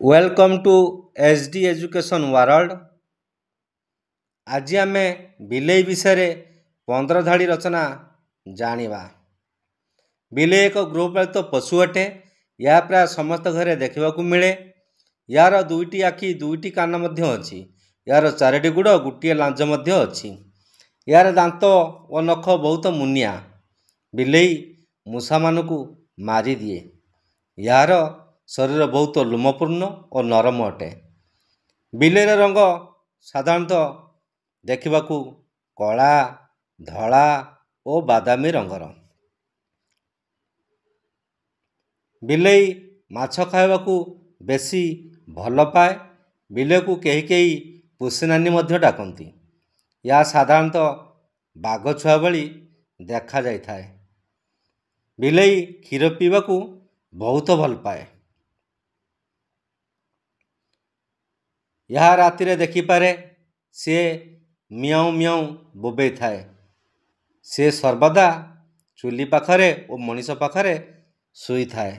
Welcome to HD education world. आज आम बिलेई विषय 15 धाड़ी रचना जानिबा। बिलेई एक गृहपालित पशु अटे। यह प्राय समस्त घरे देखा मिले। यार दुईटी आखि दुईटी कान अच्छी। यार चारोटी गुड़ गोटे लांज अच्छी। यार दांत और नख बहुत मुनिया। बिलेई मूषा मानू मारी दिए। यार शरीर बहुत लुमपूर्ण और नरम अटे। बिलेईर रंग साधारणतः देखा कला, धला और बादामी रंगर। बिलेई माछ खाइबाकू बेसी भल पाए। बिलेई को कहीं कहीं पुष्यनानी मध्य डाकती। यह साधारणतः बाघ छुआ भली देखा जाए। बिलेई क्षीर पीवाकू बहुत भल पाए। यह राति रे देखिपारे। सी मियाऊ मियाऊ बोबे थाए। सी सर्वदा चुली पाखरे और मनीष पाखरे शुई थाए।